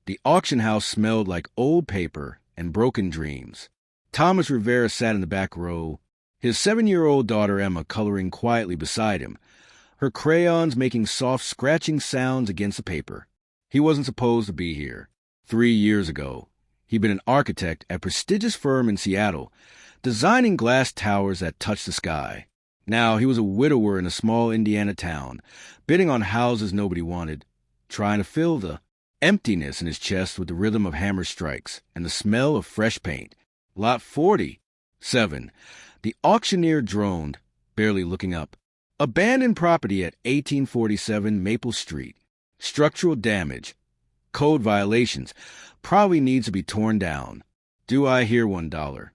The auction house smelled like old paper and broken dreams. Thomas Rivera sat in the back row, his 7-year-old daughter Emma coloring quietly beside him, her crayons making soft scratching sounds against the paper. He wasn't supposed to be here. 3 years ago, he'd been an architect at a prestigious firm in Seattle, designing glass towers that touched the sky. Now he was a widower in a small Indiana town, bidding on houses nobody wanted, trying to fill the emptiness in his chest with the rhythm of hammer strikes and the smell of fresh paint. Lot 47. The auctioneer droned, barely looking up. Abandoned property at 1847 Maple Street. Structural damage. Code violations. Probably needs to be torn down. Do I hear $1?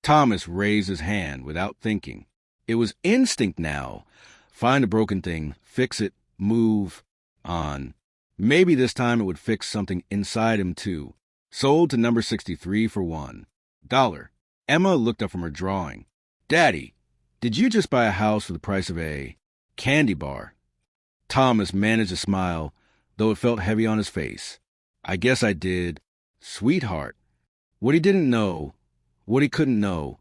Thomas raised his hand without thinking. It was instinct now. Find a broken thing, fix it, move on. Maybe this time it would fix something inside him, too. Sold to number 63 for $1. Emma looked up from her drawing. Daddy, did you just buy a house for the price of a candy bar? Thomas managed a smile, though it felt heavy on his face. I guess I did. Sweetheart. What he didn't know, what he couldn't know,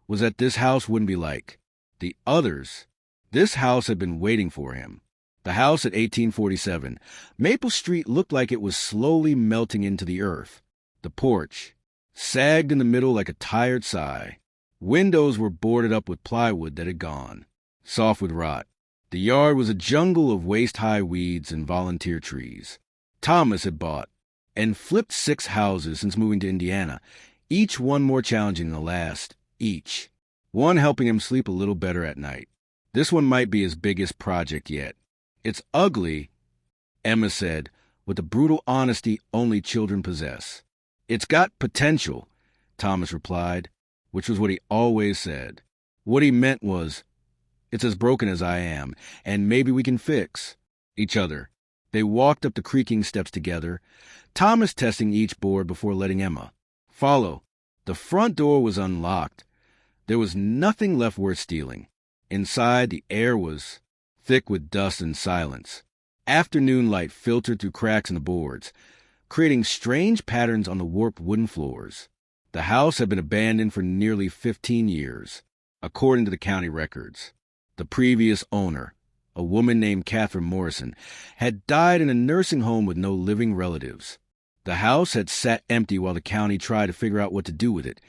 was that this house wouldn't be like the others. This house had been waiting for him. The house at 1847. Maple Street looked like it was slowly melting into the earth. The porch sagged in the middle like a tired sigh. Windows were boarded up with plywood that had gone, soft with rot. The yard was a jungle of waist-high weeds and volunteer trees. Thomas had bought and flipped 6 houses since moving to Indiana, each one more challenging than the last, each. One helping him sleep a little better at night. This one might be his biggest project yet. It's ugly, Emma said, with the brutal honesty only children possess. It's got potential, Thomas replied, which was what he always said. What he meant was, it's as broken as I am, and maybe we can fix each other. They walked up the creaking steps together, Thomas testing each board before letting Emma follow. The front door was unlocked. There was nothing left worth stealing. Inside, the air was thick with dust and silence. Afternoon light filtered through cracks in the boards, creating strange patterns on the warped wooden floors. The house had been abandoned for nearly 15 years, according to the county records. The previous owner, a woman named Catherine Morrison, had died in a nursing home with no living relatives. The house had sat empty while the county tried to figure out what to do with it,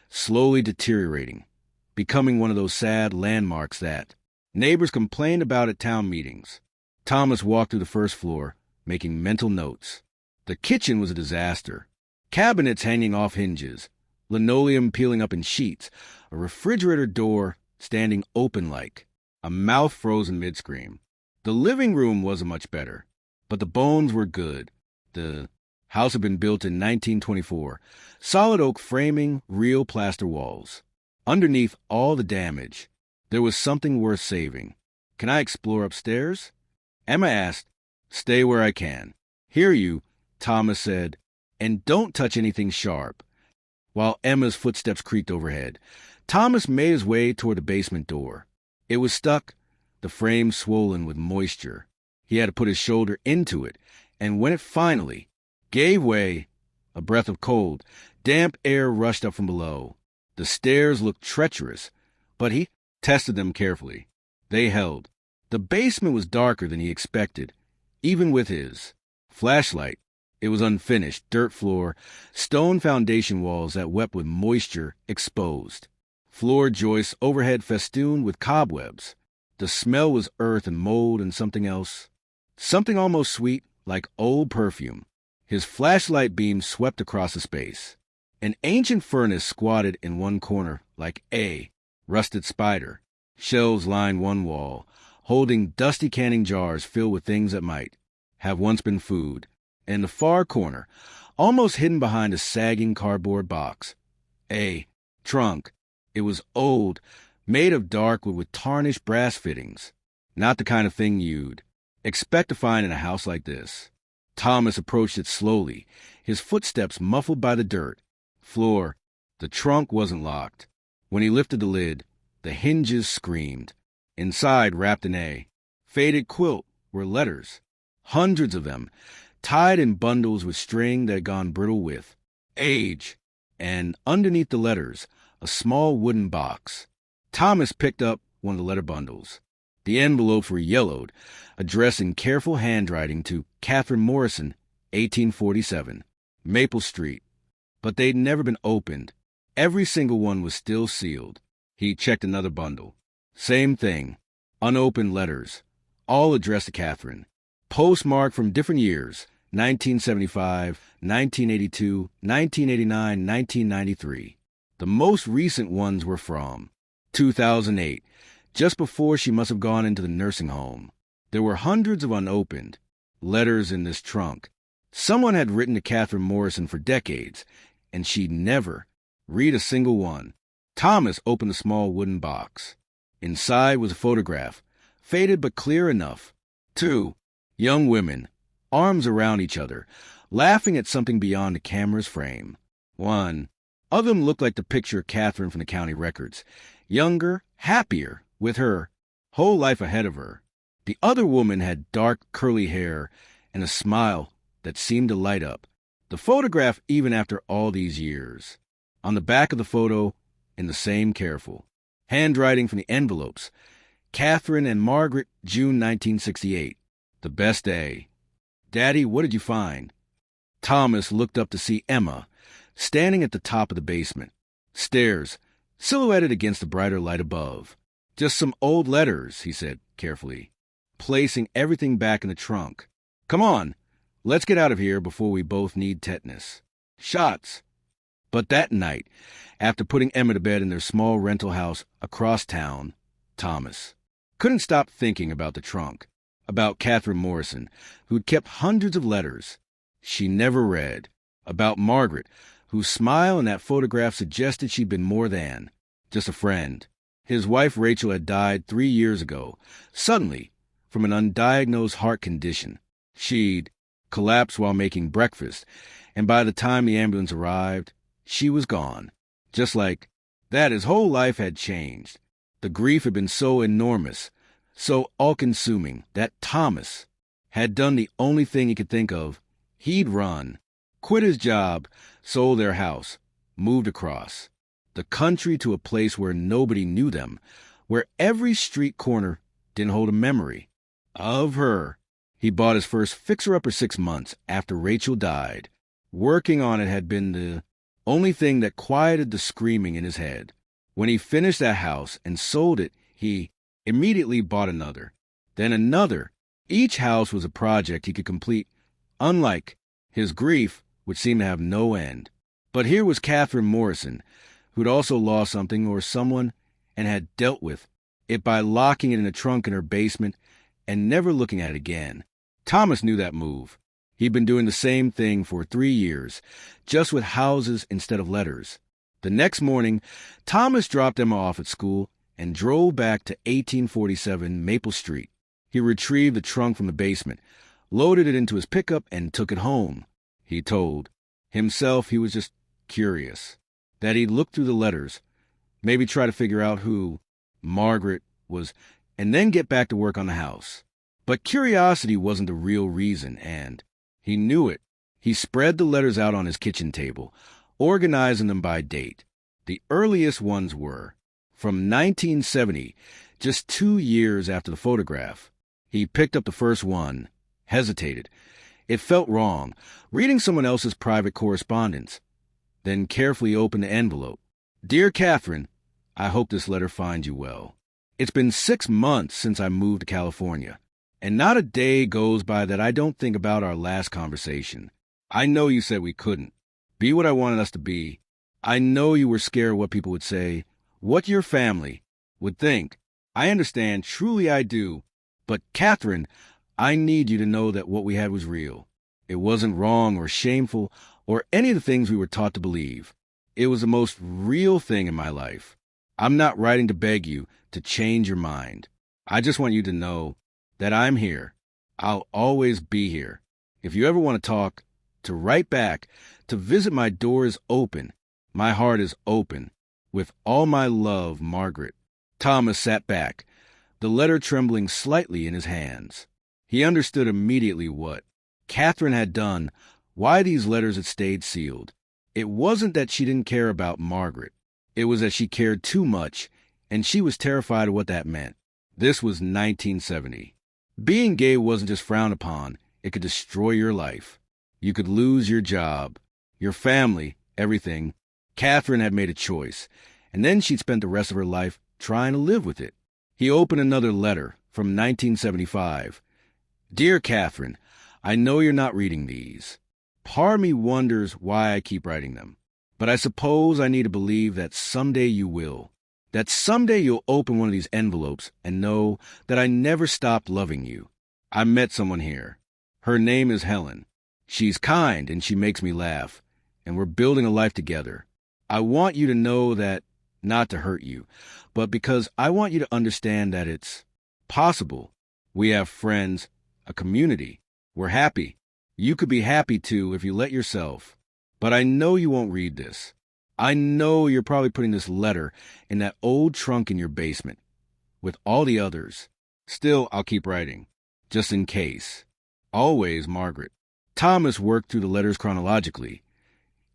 slowly deteriorating, becoming one of those sad landmarks that neighbors complained about at town meetings. Thomas walked through the first floor, making mental notes. The kitchen was a disaster. Cabinets hanging off hinges, linoleum peeling up in sheets, a refrigerator door standing open like a mouth frozen mid-scream. The living room wasn't much better, but the bones were good. The house had been built in 1924. Solid oak framing, real plaster walls. Underneath all the damage, there was something worth saving. Can I explore upstairs? Emma asked. Stay where I can. Hear you, Thomas said, and don't touch anything sharp. While Emma's footsteps creaked overhead, Thomas made his way toward the basement door. It was stuck, the frame swollen with moisture. He had to put his shoulder into it, and when it finally gave way, a breath of cold, damp air rushed up from below. The stairs looked treacherous, but he tested them carefully. They held. The basement was darker than he expected, even with his flashlight. It was unfinished, dirt floor, stone foundation walls that wept with moisture exposed. Floor joists overhead festooned with cobwebs. The smell was earth and mold and something else. Something almost sweet, like old perfume. His flashlight beam swept across the space. An ancient furnace squatted in one corner like a rusted spider. Shelves lined one wall, holding dusty canning jars filled with things that might have once been food. In the far corner, almost hidden behind a sagging cardboard box, a trunk. It was old, made of dark wood with tarnished brass fittings. Not the kind of thing you'd expect to find in a house like this. Thomas approached it slowly, his footsteps muffled by the dirt. Floor. The trunk wasn't locked. When he lifted the lid, the hinges screamed. Inside, wrapped in a faded quilt, were letters. Hundreds of them, tied in bundles with string that had gone brittle with age, and underneath the letters, a small wooden box. Thomas picked up one of the letter bundles. The envelopes were yellowed, addressed in careful handwriting to Catherine Morrison, 1847, Maple Street. But they'd never been opened. Every single one was still sealed. He checked another bundle. Same thing. Unopened letters, all addressed to Catherine. Postmarked from different years, 1975, 1982, 1989, 1993. The most recent ones were from 2008, just before she must have gone into the nursing home. There were hundreds of unopened letters in this trunk. Someone had written to Catherine Morrison for decades, and she'd never read a single one. Thomas opened the small wooden box. Inside was a photograph, faded but clear enough. 2 young women, arms around each other, laughing at something beyond the camera's frame. One of them looked like the picture of Catherine from the county records, younger, happier, with her whole life ahead of her. The other woman had dark, curly hair and a smile that seemed to light up. The photograph even after all these years. On the back of the photo, in the same careful handwriting from the envelopes, Catherine and Margaret, June 1968. The best day. Daddy, what did you find? Thomas looked up to see Emma, standing at the top of the basement. Stairs, silhouetted against the brighter light above. Just some old letters, he said carefully, placing everything back in the trunk. Come on, let's get out of here before we both need tetanus. Shots. But that night, after putting Emma to bed in their small rental house across town, Thomas couldn't stop thinking about the trunk, about Catherine Morrison, who'd kept hundreds of letters she never read, about Margaret, whose smile in that photograph suggested she'd been more than just a friend. His wife Rachel had died 3 years ago, suddenly, from an undiagnosed heart condition. She'd collapsed while making breakfast, and by the time the ambulance arrived, she was gone. Just like that, his whole life had changed. The grief had been so enormous, so all-consuming, that Thomas had done the only thing he could think of. He'd run, quit his job, sold their house, moved across the country to a place where nobody knew them, where every street corner didn't hold a memory of her. He bought his first fixer-upper 6 months after Rachel died. Working on it had been the only thing that quieted the screaming in his head. When he finished that house and sold it, he immediately bought another, then another. Each house was a project he could complete, unlike his grief, which seemed to have no end. But here was Catherine Morrison, who'd also lost something or someone and had dealt with it by locking it in a trunk in her basement and never looking at it again. Thomas knew that move. He'd been doing the same thing for 3 years, just with houses instead of letters. The next morning, Thomas dropped Emma off at school and drove back to 1847 Maple Street. He retrieved the trunk from the basement, loaded it into his pickup, and took it home. He told himself he was just curious, that he'd look through the letters, maybe try to figure out who Margaret was, and then get back to work on the house. But curiosity wasn't the real reason, and he knew it. He spread the letters out on his kitchen table, organizing them by date. The earliest ones were from 1970, just 2 years after the photograph. He picked up the first one, hesitated. It felt wrong, reading someone else's private correspondence, then carefully opened the envelope. Dear Catherine, I hope this letter finds you well. It's been 6 months since I moved to California, and not a day goes by that I don't think about our last conversation. I know you said we couldn't be what I wanted us to be. I know you were scared what people would say, what your family would think. I understand, truly I do. But Catherine, I need you to know that what we had was real. It wasn't wrong or shameful or any of the things we were taught to believe. It was the most real thing in my life. I'm not writing to beg you to change your mind. I just want you to know that I'm here. I'll always be here. If you ever want to talk, to write back, to visit, my door is open. My heart is open. With all my love, Margaret. Thomas sat back, the letter trembling slightly in his hands. He understood immediately what Catherine had done, why these letters had stayed sealed. It wasn't that she didn't care about Margaret. It was that she cared too much, and she was terrified of what that meant. This was 1970. Being gay wasn't just frowned upon, it could destroy your life. You could lose your job, your family, everything. Catherine had made a choice, and then she'd spent the rest of her life trying to live with it. He opened another letter from 1975. Dear Catherine, I know you're not reading these. Part of me wonders why I keep writing them. But I suppose I need to believe that someday you will. That someday you'll open one of these envelopes and know that I never stopped loving you. I met someone here. Her name is Helen. She's kind and she makes me laugh. And we're building a life together. I want you to know that, not to hurt you, but because I want you to understand that it's possible. We have friends, a community. We're happy. You could be happy too if you let yourself. But I know you won't read this. I know you're probably putting this letter in that old trunk in your basement, with all the others. Still, I'll keep writing, just in case. Always, Margaret. Thomas worked through the letters chronologically,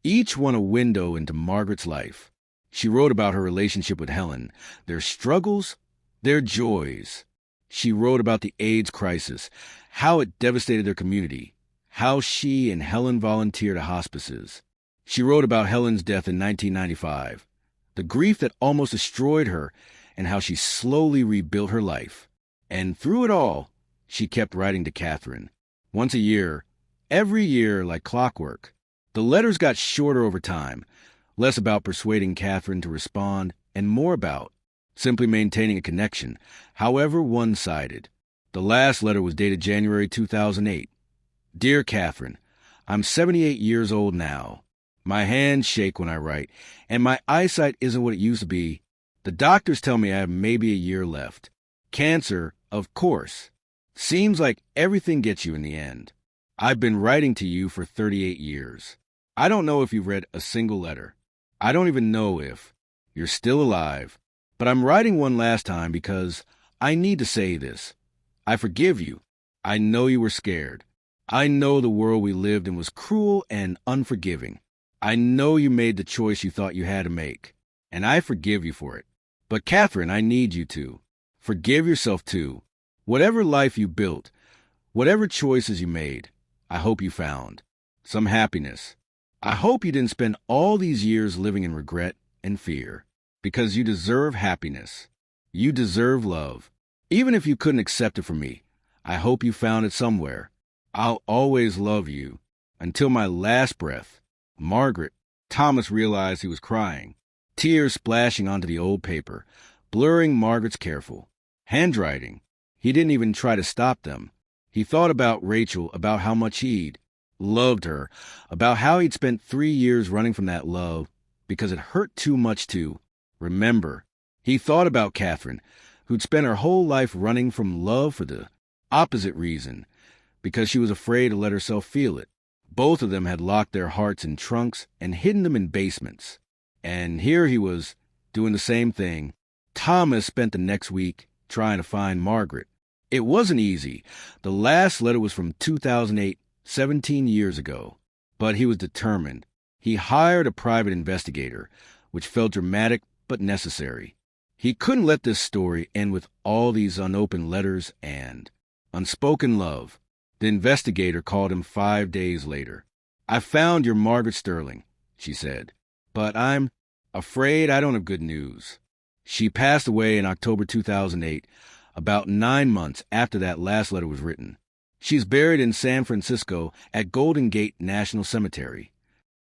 each one a window into Margaret's life. She wrote about her relationship with Helen, their struggles, their joys. She wrote about the AIDS crisis, how it devastated their community, how she and Helen volunteered at hospices. She wrote about Helen's death in 1995, the grief that almost destroyed her, and how she slowly rebuilt her life. And through it all, she kept writing to Catherine. Once a year, every year like clockwork. The letters got shorter over time, less about persuading Catherine to respond, and more about simply maintaining a connection, however one-sided. The last letter was dated January 2008. Dear Catherine, I'm 78 years old now. My hands shake when I write, and my eyesight isn't what it used to be. The doctors tell me I have maybe a year left. Cancer, of course. Seems like everything gets you in the end. I've been writing to you for 38 years. I don't know if you've read a single letter. I don't even know if you're still alive. But I'm writing one last time because I need to say this. I forgive you. I know you were scared. I know the world we lived in was cruel and unforgiving. I know you made the choice you thought you had to make, and I forgive you for it. But Catherine, I need you to. Forgive yourself too. Whatever life you built, whatever choices you made, I hope you found some happiness. I hope you didn't spend all these years living in regret and fear, because you deserve happiness. You deserve love. Even if you couldn't accept it from me, I hope you found it somewhere. I'll always love you until my last breath. Margaret. Thomas realized he was crying, tears splashing onto the old paper, blurring Margaret's careful handwriting. He didn't even try to stop them. He thought about Rachel, about how much he'd loved her, about how he'd spent 3 years running from that love because it hurt too much to remember. He thought about Catherine, who'd spent her whole life running from love for the opposite reason, because she was afraid to let herself feel it. Both of them had locked their hearts in trunks and hidden them in basements. And here he was, doing the same thing. Thomas spent the next week trying to find Margaret. It wasn't easy. The last letter was from 2008, 17 years ago. But he was determined. He hired a private investigator, which felt dramatic but necessary. He couldn't let this story end with all these unopened letters and unspoken love. The investigator called him 5 days later. I found your Margaret Sterling, she said, but I'm afraid I don't have good news. She passed away in October 2008, about 9 months after that last letter was written. She's buried in San Francisco at Golden Gate National Cemetery.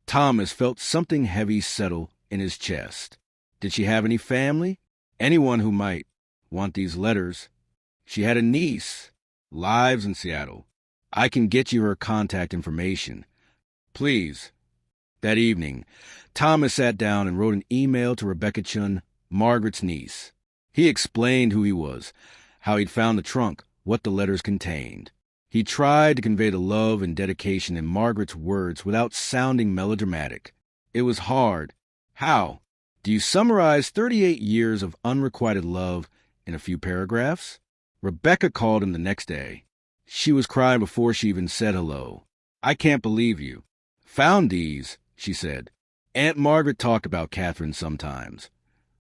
Thomas felt something heavy settle in his chest. Did she have any family? Anyone who might want these letters? She had a niece, lives in Seattle. I can get you her contact information. Please. That evening, Thomas sat down and wrote an email to Rebecca Chun, Margaret's niece. He explained who he was, how he'd found the trunk, what the letters contained. He tried to convey the love and dedication in Margaret's words without sounding melodramatic. It was hard. How? Do you summarize 38 years of unrequited love in a few paragraphs? Rebecca called him the next day. She was crying before she even said hello. "I can't believe you." "Found these," she said. "Aunt Margaret talked about Catherine sometimes,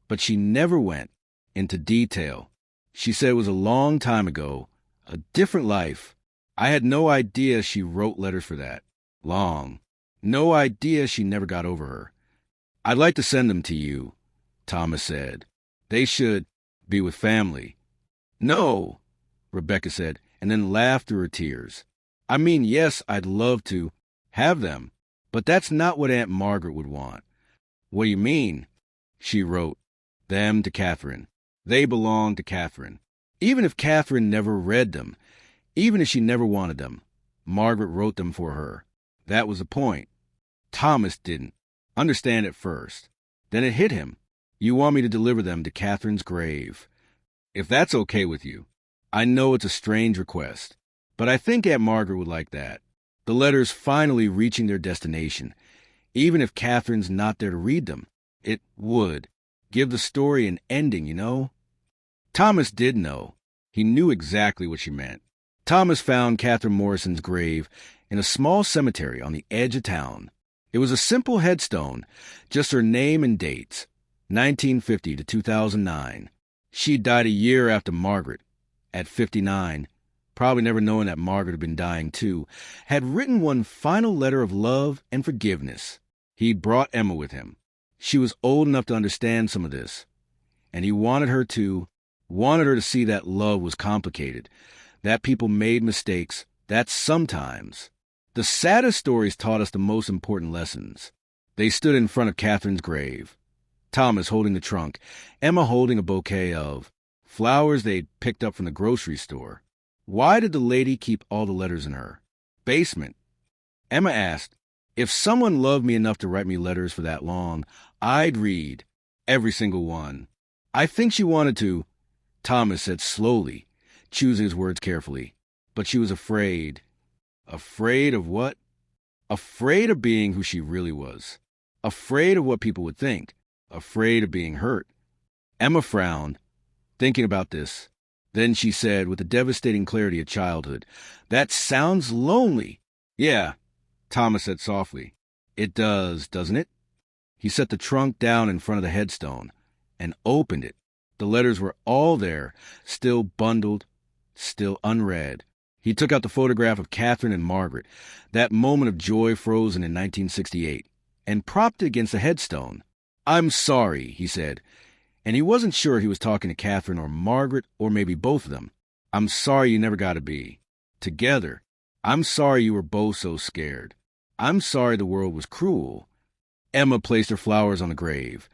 but she never went into detail. She said it was a long time ago, a different life. I had no idea she wrote letters for that long. No idea she never got over her. I'd like to send them to you," Thomas said. "They should be with family." "No," Rebecca said, and then laughed through her tears. "I mean, yes, I'd love to have them, but that's not what Aunt Margaret would want." "What do you mean?" She wrote them to Catherine. They belonged to Catherine. Even if Catherine never read them, even if she never wanted them, Margaret wrote them for her. That was the point. Thomas didn't understand at first. Then it hit him. "You want me to deliver them to Catherine's grave. If that's okay with you. I know it's a strange request, but I think Aunt Margaret would like that. The letters finally reaching their destination. Even if Catherine's not there to read them, it would give the story an ending, you know?" Thomas did know. He knew exactly what she meant. Thomas found Catherine Morrison's grave in a small cemetery on the edge of town. It was a simple headstone, just her name and dates, 1950 to 2009. She died a year after Margaret, at 59, probably never knowing that Margaret had been dying too, had written one final letter of love and forgiveness. He'd brought Emma with him. She was old enough to understand some of this, and he wanted her to see that love was complicated, that people made mistakes, that sometimes the saddest stories taught us the most important lessons. They stood in front of Catherine's grave, Thomas holding the trunk, Emma holding a bouquet of flowers they'd picked up from the grocery store. Why did the lady keep all the letters in her basement? Emma asked, "If someone loved me enough to write me letters for that long, I'd read every single one." "I think she wanted to," Thomas said slowly, choosing his words carefully. "But she was afraid." Afraid of what? Afraid of being who she really was. Afraid of what people would think. Afraid of being hurt. Emma frowned, thinking about this. Then she said, with the devastating clarity of childhood, "That sounds lonely." "Yeah," Thomas said softly. "It does, doesn't it?" He set the trunk down in front of the headstone and opened it. The letters were all there, still bundled, still unread. He took out the photograph of Catherine and Margaret, that moment of joy frozen in 1968, and propped it against the headstone. "I'm sorry," he said, and he wasn't sure he was talking to Catherine or Margaret or maybe both of them. "I'm sorry you never got to be together. I'm sorry you were both so scared. I'm sorry the world was cruel." Emma placed her flowers on the grave,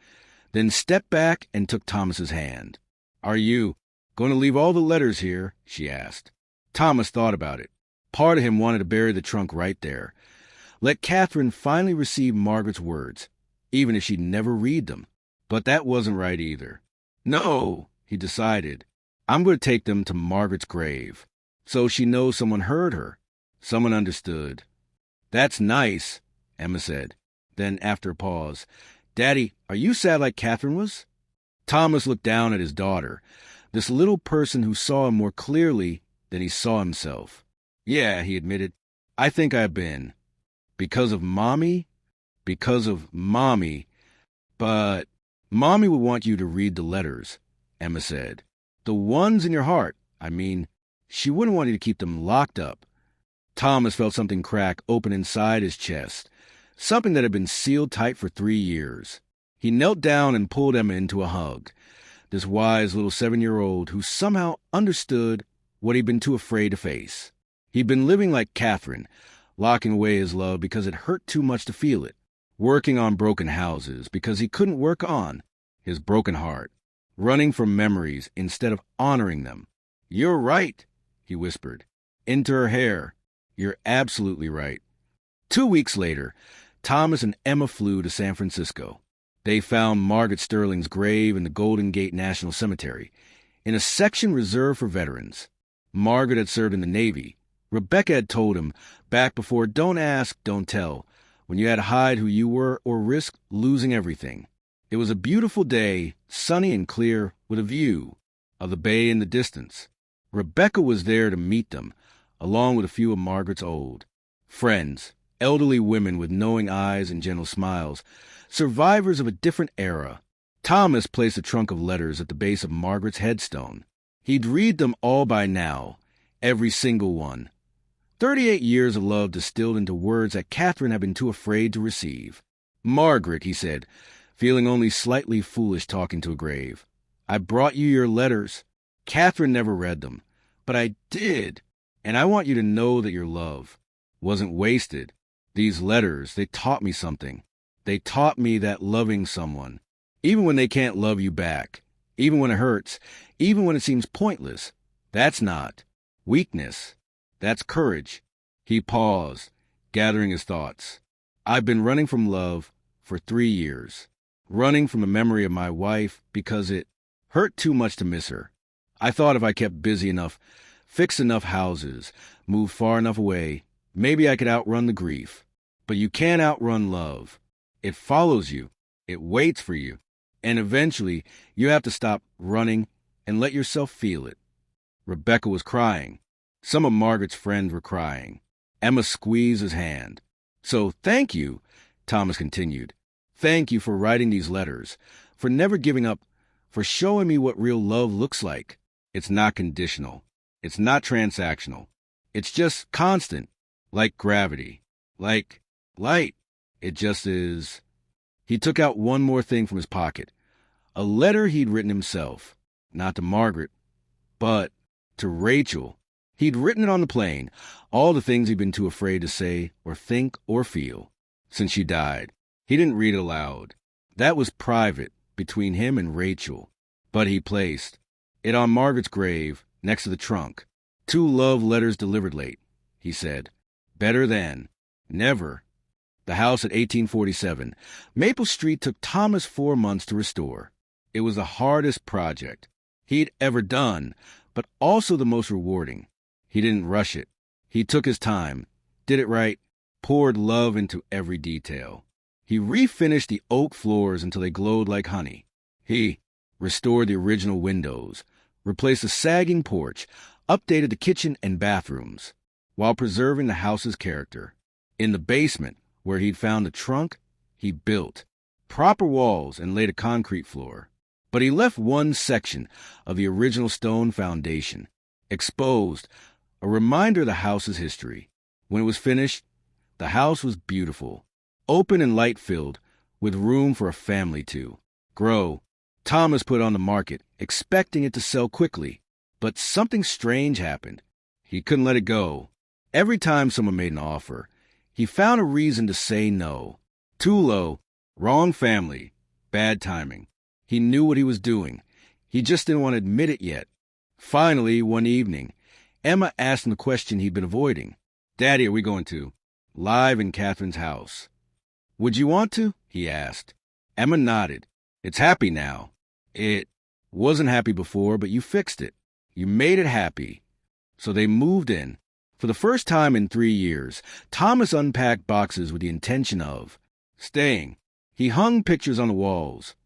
then stepped back and took Thomas's hand. "Are you going to leave all the letters here?" she asked. Thomas thought about it. Part of him wanted to bury the trunk right there. Let Catherine finally receive Margaret's words, even if she'd never read them. But that wasn't right either. "No," he decided. "I'm going to take them to Margaret's grave, so she knows someone heard her, someone understood." "That's nice," Emma said. Then, after a pause, "Daddy, are you sad like Catherine was?" Thomas looked down at his daughter, this little person who saw him more clearly than he saw himself. "Yeah," he admitted. "I think I've been. Because of Mommy? Because of Mommy. But Mommy would want you to read the letters," Emma said. "The ones in your heart. I mean, she wouldn't want you to keep them locked up." Thomas felt something crack open inside his chest, something that had been sealed tight for 3 years. He knelt down and pulled Emma into a hug, this wise little 7-year-old who somehow understood what he'd been too afraid to face. He'd been living like Catherine, locking away his love because it hurt too much to feel it, working on broken houses because he couldn't work on his broken heart, running from memories instead of honoring them. "You're right," he whispered into her hair. "You're absolutely right." 2 weeks later, Thomas and Emma flew to San Francisco. They found Margaret Sterling's grave in the Golden Gate National Cemetery, in a section reserved for veterans. Margaret had served in the Navy. Rebecca had told him, back before Don't Ask, Don't Tell, when you had to hide who you were or risk losing everything. It was a beautiful day, sunny and clear, with a view of the bay in the distance. Rebecca was there to meet them, along with a few of Margaret's old friends, elderly women with knowing eyes and gentle smiles, survivors of a different era. Thomas placed a trunk of letters at the base of Margaret's headstone. He'd read them all by now, every single one. 38 years of love distilled into words that Catherine had been too afraid to receive. "Margaret," he said, feeling only slightly foolish talking to a grave, "I brought you your letters. Catherine never read them, but I did, and I want you to know that your love wasn't wasted. These letters, they taught me something. They taught me that loving someone, even when they can't love you back, even when it hurts, even when it seems pointless, that's not weakness. That's courage." He paused, gathering his thoughts. "I've been running from love for 3 years, running from the memory of my wife because it hurt too much to miss her. I thought if I kept busy enough, fixed enough houses, moved far enough away, maybe I could outrun the grief. But you can't outrun love. It follows you. It waits for you. And eventually, you have to stop running and let yourself feel it." Rebecca was crying. Some of Margaret's friends were crying. Emma squeezed his hand. "So thank you," Thomas continued. "Thank you for writing these letters, for never giving up, for showing me what real love looks like. It's not conditional. It's not transactional. It's just constant, like gravity, like light. It just is." He took out one more thing from his pocket, a letter he'd written himself, not to Margaret, but to Rachel. He'd written it on the plane, all the things he'd been too afraid to say or think or feel since she died. He didn't read it aloud. That was private between him and Rachel. But he placed it on Margaret's grave next to the trunk. "Two love letters delivered late," he said. "Better than never." The house at 1847 Maple Street took Thomas 4 months to restore. It was the hardest project he'd ever done, but also the most rewarding. He didn't rush it. He took his time, did it right, poured love into every detail. He refinished the oak floors until they glowed like honey. He restored the original windows, replaced the sagging porch, updated the kitchen and bathrooms, while preserving the house's character. In the basement, where he'd found the trunk, he built proper walls and laid a concrete floor. But he left one section of the original stone foundation exposed, a reminder of the house's history. When it was finished, the house was beautiful, open and light-filled, with room for a family to grow. Thomas put it on the market, expecting it to sell quickly. But something strange happened. He couldn't let it go. Every time someone made an offer, he found a reason to say no. Too low, wrong family, bad timing. He knew what he was doing. He just didn't want to admit it yet. Finally, one evening, Emma asked him the question he'd been avoiding. "Daddy, are we going to?" Live in Catherine's house. "Would you want to?" he asked. Emma nodded. "It's happy now." "It wasn't happy before, but you fixed it. You made it happy." So they moved in. For the first time in 3 years, Thomas unpacked boxes with the intention of staying. He hung pictures on the walls.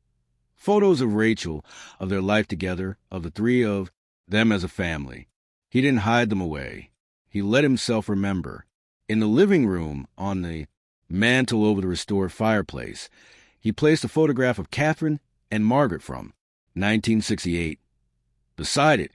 Photos of Rachel, of their life together, of the three of them as a family. He didn't hide them away. He let himself remember. In the living room, on the mantel over the restored fireplace, he placed a photograph of Catherine and Margaret from 1968. Beside it,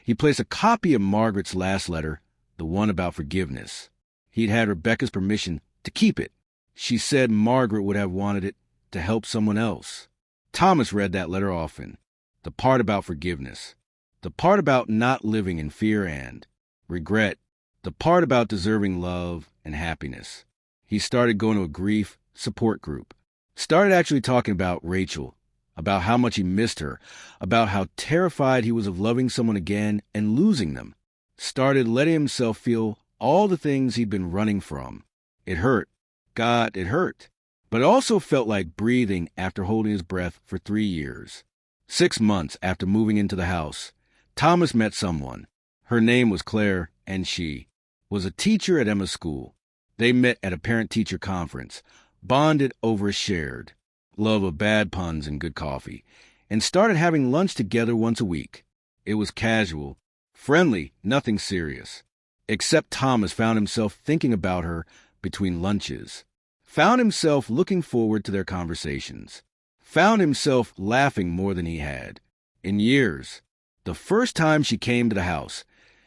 he placed a copy of Margaret's last letter, the one about forgiveness. He'd had Rebecca's permission to keep it. She said Margaret would have wanted it to help someone else. Thomas read that letter often. The part about forgiveness. The part about not living in fear and regret. The part about deserving love and happiness. He started going to a grief support group. Started actually talking about Rachel, about how much he missed her, about how terrified he was of loving someone again and losing them. Started letting himself feel all the things he'd been running from. It hurt. God, it hurt. But it also felt like breathing after holding his breath for 3 years. 6 months after moving into the house, Thomas met someone. Her name was Claire, and she was a teacher at Emma's school. They met at a parent-teacher conference, bonded over a shared love of bad puns and good coffee, and started having lunch together once a week. It was casual, friendly, nothing serious. Except Thomas found himself thinking about her between lunches, found himself looking forward to their conversations, found himself laughing more than he had in years. The first time she came to the house,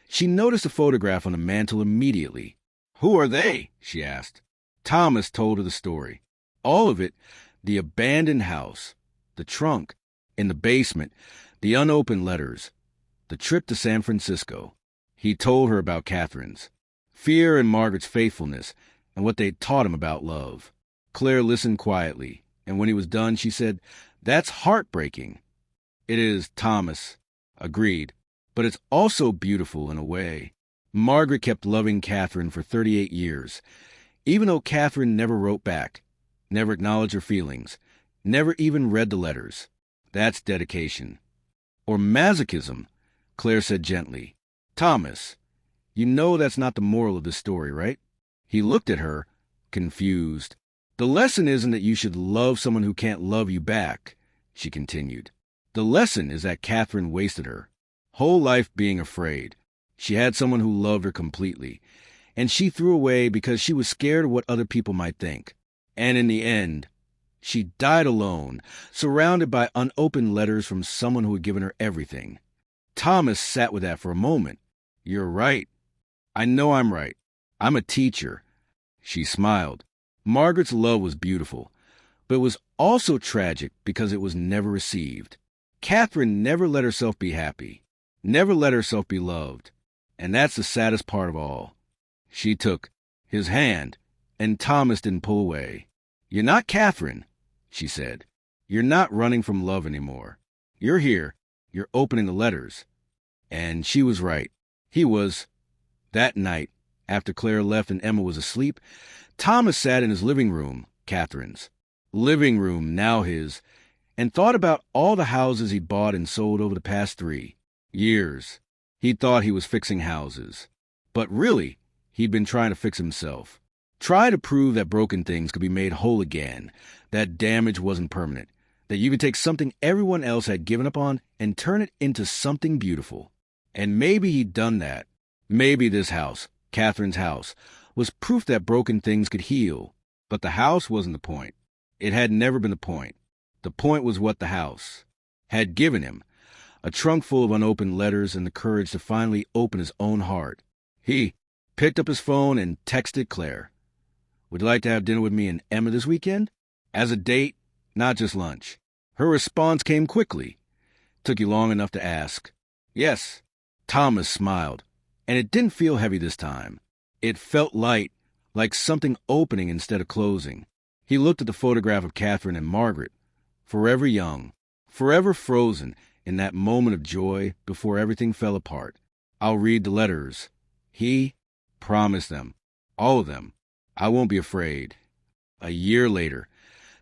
she noticed a photograph on the mantel immediately. "Who are they?" she asked. Thomas told her the story. All of it, the abandoned house, the trunk in the basement, the unopened letters, the trip to San Francisco. He told her about Catherine's, fear and Margaret's faithfulness, and what they'd taught him about love. Claire listened quietly, and when he was done, she said, "That's heartbreaking." "It is," Thomas agreed, "but it's also beautiful in a way." Margaret kept loving Catherine for 38 years, even though Catherine never wrote back, never acknowledged her feelings, never even read the letters. That's dedication. Or masochism, Claire said gently. "Thomas, you know that's not the moral of this story, right?" He looked at her, confused. "The lesson isn't that you should love someone who can't love you back," she continued. "The lesson is that Catherine wasted her whole life being afraid. She had someone who loved her completely, and she threw away because she was scared of what other people might think. And in the end, she died alone, surrounded by unopened letters from someone who had given her everything." Thomas sat with that for a moment. "You're right. I know I'm right. I'm a teacher." She smiled. Margaret's love was beautiful, but it was also tragic because it was never received. Catherine never let herself be happy, never let herself be loved, and that's the saddest part of all. She took his hand, and Thomas didn't pull away. "You're not Catherine," she said. "You're not running from love anymore. You're here. You're opening the letters." And she was right. He was. That night, after Claire left and Emma was asleep, Thomas sat in his living room, Catherine's living room, now his, and thought about all the houses he'd bought and sold over the past 3 years. He thought he was fixing houses. But really, he'd been trying to fix himself. Try to prove that broken things could be made whole again, that damage wasn't permanent, that you could take something everyone else had given up on and turn it into something beautiful. And maybe he'd done that. Maybe this house, Catherine's house, was proof that broken things could heal. But the house wasn't the point. It had never been the point. The point was what the house had given him, a trunk full of unopened letters and the courage to finally open his own heart. He picked up his phone and texted Claire. "Would you like to have dinner with me and Emma this weekend? As a date, not just lunch." Her response came quickly. "Took you long enough to ask." "Yes." Thomas smiled, and it didn't feel heavy this time. It felt light, like something opening instead of closing. He looked at the photograph of Catherine and Margaret, forever young, forever frozen in that moment of joy before everything fell apart. "I'll read the letters." He promised them, all of them. "I won't be afraid." A year later,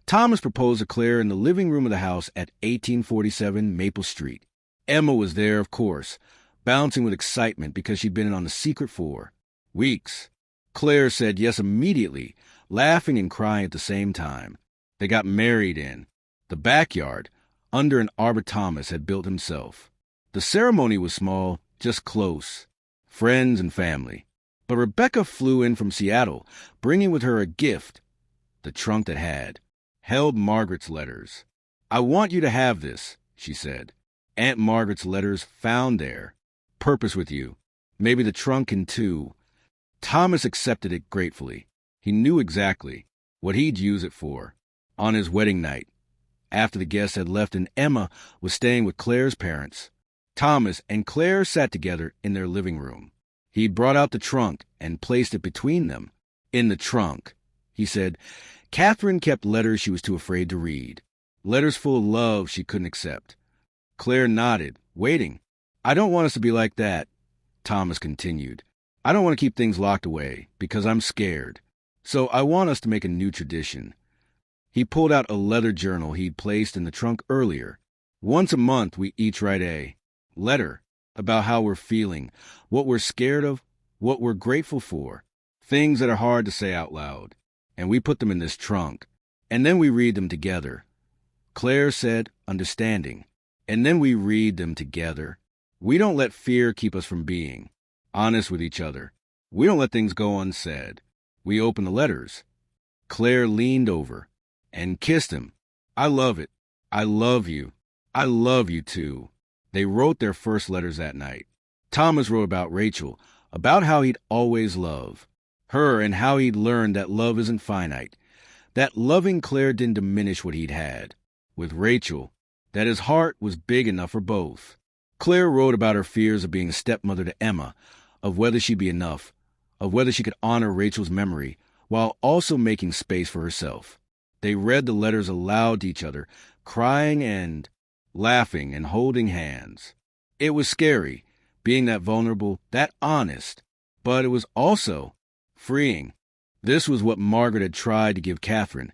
Thomas proposed to Claire in the living room of the house at 1847 Maple Street. Emma was there, of course, bouncing with excitement because she'd been on the secret for weeks. Claire said yes immediately, laughing and crying at the same time. They got married in the backyard, under an arbor Thomas had built himself. The ceremony was small, just close, friends and family. But Rebecca flew in from Seattle, bringing with her a gift, the trunk that held Margaret's letters. "I want you to have this," she said. "Aunt Margaret's letters found there. Purpose with you. Maybe the trunk can too." Thomas accepted it gratefully. He knew exactly what he'd use it for. On his wedding night, after the guests had left and Emma was staying with Claire's parents, Thomas and Claire sat together in their living room. He'd brought out the trunk and placed it between them. In the trunk, he said, Catherine kept letters she was too afraid to read. Letters full of love she couldn't accept. Claire nodded, waiting. "I don't want us to be like that," Thomas continued. "I don't want to keep things locked away, because I'm scared. So I want us to make a new tradition." He pulled out a leather journal he'd placed in the trunk earlier. "Once a month we each write a letter about how we're feeling, what we're scared of, what we're grateful for, things that are hard to say out loud. And we put them in this trunk. And then we read them together." Claire said, understanding. "And then we read them together. We don't let fear keep us from being honest with each other. We don't let things go unsaid. We open the letters. Claire leaned over and kissed him. I love it. I love you. I love you too. They wrote their first letters that night. Thomas wrote about Rachel, about how he'd always love her and how he'd learned that love isn't finite, that loving Claire didn't diminish what he'd had with Rachel, that his heart was big enough for both. Claire wrote about her fears of being a stepmother to Emma, of whether she'd be enough, of whether she could honor Rachel's memory while also making space for herself. They read the letters aloud to each other, crying and laughing and holding hands. It was scary, being that vulnerable, that honest, but it was also freeing. This was what Margaret had tried to give Catherine,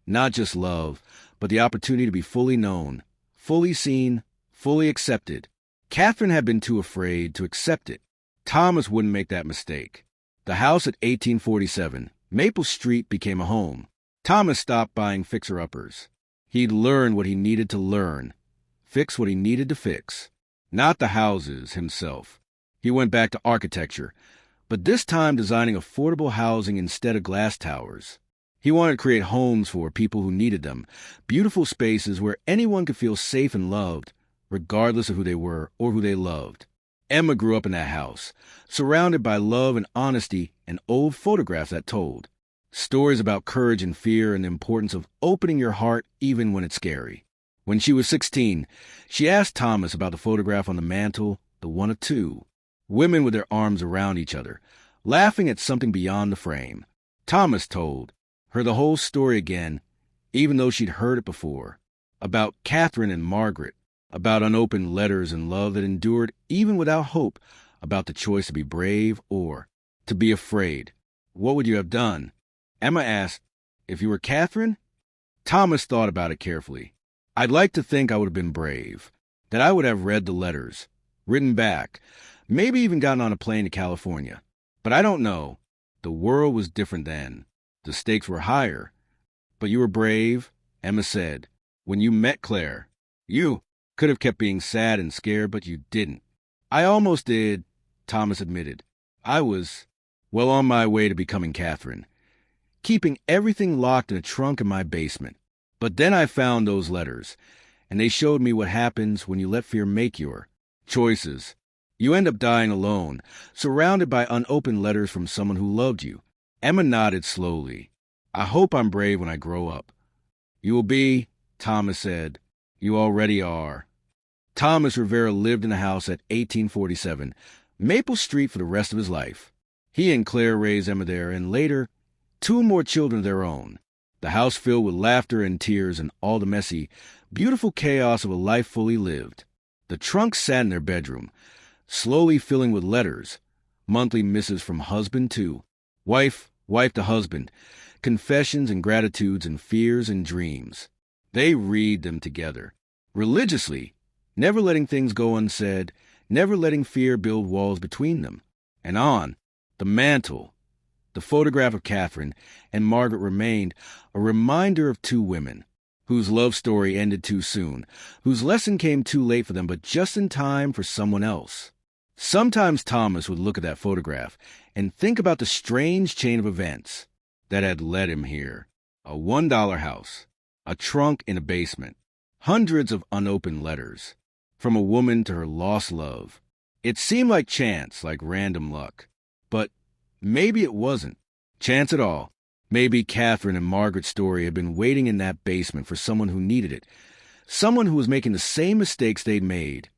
not just love, but the opportunity to be fully known, fully seen, fully accepted. Catherine had been too afraid to accept it. Thomas wouldn't make that mistake. The house at 1847, Maple Street, became a home. Thomas stopped buying fixer-uppers. He'd learned what he needed to learn, fix what he needed to fix. Not the houses himself. He went back to architecture, but this time designing affordable housing instead of glass towers. He wanted to create homes for people who needed them, beautiful spaces where anyone could feel safe and loved, regardless of who they were or who they loved. Emma grew up in that house, surrounded by love and honesty and old photographs that told. Stories about courage and fear and the importance of opening your heart even when it's scary. When she was 16, she asked Thomas about the photograph on the mantel, the one of two. Women with their arms around each other, laughing at something beyond the frame. Thomas told her the whole story again, even though she'd heard it before. About Catherine and Margaret, about unopened letters and love that endured even without hope, about the choice to be brave or to be afraid. What would you have done? Emma asked, if you were Catherine? Thomas thought about it carefully. I'd like to think I would have been brave, that I would have read the letters, written back, maybe even gotten on a plane to California. But I don't know. The world was different then. The stakes were higher. But you were brave, Emma said. When you met Claire, you could have kept being sad and scared, but you didn't. I almost did, Thomas admitted. I was, well, on my way to becoming Catherine, keeping everything locked in a trunk in my basement. But then I found those letters, and they showed me what happens when you let fear make your choices. You end up dying alone, surrounded by unopened letters from someone who loved you. Emma nodded slowly. I hope I'm brave when I grow up. You will be, Thomas said. You already are. Thomas Rivera lived in the house at 1847, Maple Street, for the rest of his life. He and Claire raised Emma there, and later, 2 more children of their own. The house filled with laughter and tears and all the messy, beautiful chaos of a life fully lived. The trunks sat in their bedroom, slowly filling with letters, monthly missives from husband to wife, wife to husband, confessions and gratitudes and fears and dreams. They read them together, religiously, never letting things go unsaid, never letting fear build walls between them. And on the mantel, the photograph of Catherine and Margaret remained, a reminder of 2 women, whose love story ended too soon, whose lesson came too late for them, but just in time for someone else. Sometimes Thomas would look at that photograph and think about the strange chain of events that had led him here. A $1 house, a trunk in a basement, hundreds of unopened letters, from a woman to her lost love. It seemed like chance, like random luck. But maybe it wasn't chance at all. Maybe Catherine and Margaret's story had been waiting in that basement for someone who needed it, someone who was making the same mistakes they'd made,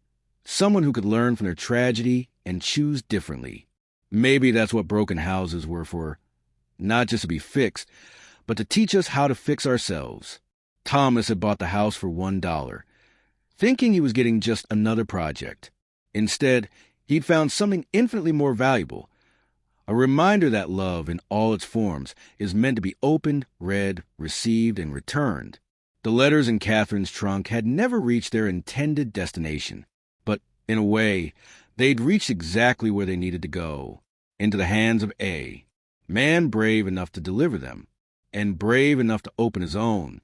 someone who could learn from their tragedy and choose differently. Maybe that's what broken houses were for, not just to be fixed, but to teach us how to fix ourselves. Thomas had bought the house for $1, thinking he was getting just another project. Instead, he'd found something infinitely more valuable, a reminder that love in all its forms is meant to be opened, read, received, and returned. The letters in Catherine's trunk had never reached their intended destination, but in a way, they'd reached exactly where they needed to go, into the hands of A, man brave enough to deliver them, and brave enough to open his own.